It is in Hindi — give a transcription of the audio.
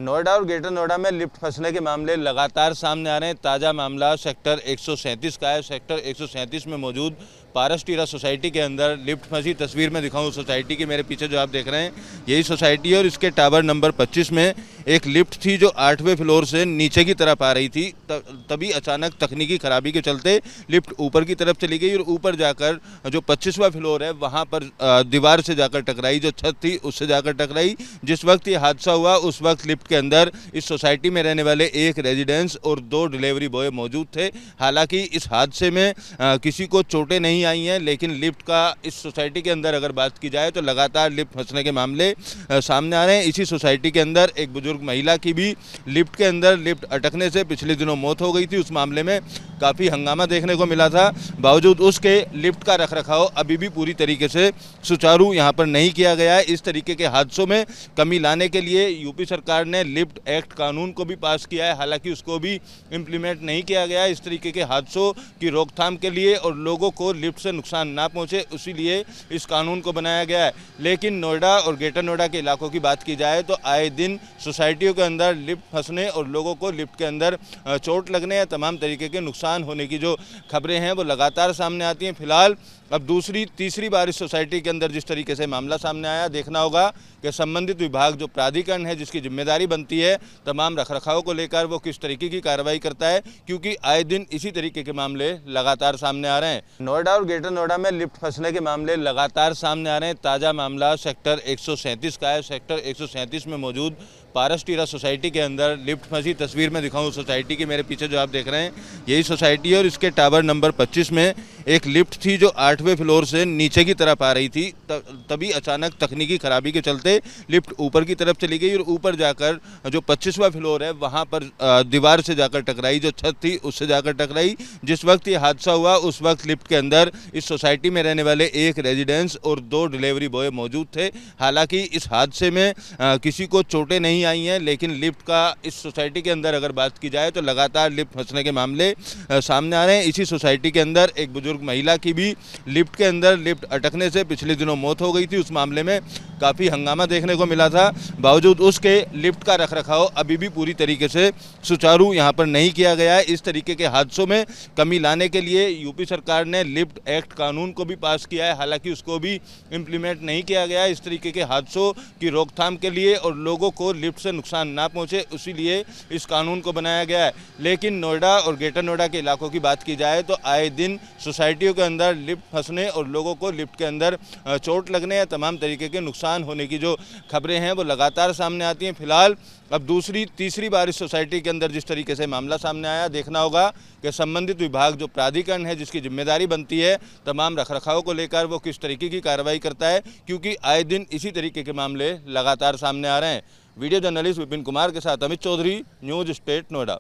नोएडा और ग्रेटर नोएडा में लिफ्ट फंसने के मामले लगातार सामने आ रहे हैं। ताज़ा मामला सेक्टर 137 का है। सेक्टर 137 में मौजूद पारस टीरा सोसाइटी के अंदर लिफ्ट फंसी। तस्वीर में दिखाऊं सोसाइटी की, मेरे पीछे जो आप देख रहे हैं यही सोसाइटी है और इसके टावर नंबर 25 में एक लिफ्ट थी जो 8वें फ्लोर से नीचे की तरफ आ रही थी। तभी अचानक तकनीकी खराबी के चलते लिफ्ट ऊपर की तरफ चली गई और ऊपर जाकर जो 25वां फ्लोर है वहाँ पर दीवार से जाकर टकराई, जो छत थी उससे जाकर टकराई। जिस वक्त ये हादसा हुआ उस वक्त लिफ्ट के अंदर इस सोसाइटी में रहने वाले एक रेजिडेंस और 2 डिलीवरी बॉय मौजूद थे। हालांकि इस हादसे में किसी को चोटें नहीं आई हैं, लेकिन लिफ्ट का इस सोसाइटी के अंदर अगर बात की जाए तो लगातार लिफ्ट फंसने के मामले सामने आ रहे हैं। इसी सोसाइटी के अंदर एक बुजुर्ग महिला की भी लिफ्ट के अंदर लिफ्ट अटकने से पिछले दिनों मौत हो गई थी। उस मामले में काफ़ी हंगामा देखने को मिला था। बावजूद उसके लिफ्ट का रखरखाव अभी भी पूरी तरीके से सुचारू यहाँ पर नहीं किया गया है। इस तरीके के हादसों में कमी लाने के लिए यूपी सरकार ने लिफ्ट एक्ट कानून को भी पास किया है, हालांकि उसको भी इम्प्लीमेंट नहीं किया गया है। इस तरीके के हादसों की रोकथाम के लिए और लोगों को लिफ्ट से नुकसान ना पहुंचे इसीलिए इस कानून को बनाया गया है। लेकिन नोएडा और ग्रेटर नोएडा के इलाकों की बात की जाए तो आए दिन सोसाइटियों के अंदर लिफ्ट फंसने और लोगों को लिफ्ट के अंदर चोट लगने या तमाम तरीके के नुकसान होने की जो खबरें हैं वो लगातार सामने आती हैं। फिलहाल अब तीसरी बार इस सोसाइटी के अंदर जिस तरीके से मामला सामने आया, देखना होगा कि संबंधित विभाग जो प्राधिकरण है जिसकी जिम्मेदारी बनती है तमाम रखरखाव को लेकर वो किस तरीके की कार्रवाई करता है, क्योंकि आए दिन इसी तरीके के मामले लगातार सामने आ रहे हैं। नोएडा और ग्रेटर नोएडा में लिफ्ट फंसने के मामले लगातार सामने आ रहे हैं। ताज़ा मामला सेक्टर 137 का है। सेक्टर 137 में मौजूद पारस टीरा सोसाइटी के अंदर लिफ्ट फंसी। तस्वीर में दिखाऊं सोसाइटी की, मेरे पीछे जो आप देख रहे हैं यही सोसाइटी है और इसके टावर नंबर 25 में एक लिफ्ट थी जो 8वें फ्लोर से नीचे की तरफ आ रही थी। तभी अचानक तकनीकी खराबी के चलते लिफ्ट ऊपर की तरफ चली गई और ऊपर जाकर जो 25वां फ्लोर है वहाँ पर दीवार से जाकर टकराई, जो छत थी उससे जाकर टकराई। जिस वक्त ये हादसा हुआ उस वक्त लिफ्ट के अंदर इस सोसाइटी में रहने वाले एक रेजिडेंस और 2 डिलीवरी बॉय मौजूद थे। हालांकि इस हादसे में किसी को चोटें नहीं आई हैं, लेकिन लिफ्ट का इस सोसाइटी के अंदर अगर बात की जाए तो लगातार लिफ्ट फंसने के मामले सामने आ रहे हैं। इसी सोसाइटी के अंदर एक बुजुर्ग महिला की भी लिफ्ट के अंदर लिफ्ट अटकने से पिछले दिनों मौत हो गई थी। उस मामले में काफ़ी हंगामा देखने को मिला था। बावजूद उसके लिफ्ट का रखरखाव अभी भी पूरी तरीके से सुचारू यहाँ पर नहीं किया गया है। इस तरीके के हादसों में कमी लाने के लिए यूपी सरकार ने लिफ्ट एक्ट कानून को भी पास किया है, हालांकि उसको भी इम्प्लीमेंट नहीं किया गया है। इस तरीके के हादसों की रोकथाम के लिए और लोगों को लिफ्ट से नुकसान ना पहुंचे इसीलिए इस कानून को बनाया गया है। लेकिन नोएडा और ग्रेटर नोएडा के इलाकों की बात की जाए तो आए दिन सोसाइटियों के अंदर लिफ्ट फंसने और लोगों को लिफ्ट के अंदर चोट लगने या तमाम तरीके के नुकसान होने की जो खबरें हैं वो लगातार सामने आती हैं। फिलहाल अब तीसरी बार इस सोसाइटी के अंदर जिस तरीके से मामला सामने आया, देखना होगा कि संबंधित विभाग जो प्राधिकरण है जिसकी जिम्मेदारी बनती है तमाम रखरखाव को लेकर वो किस तरीके की कार्रवाई करता है, क्योंकि आए दिन इसी तरीके के मामले लगातार सामने आ रहे हैं। वीडियो जर्नलिस्ट विपिन कुमार के साथ अमित चौधरी, न्यूज़ स्टेट नोएडा।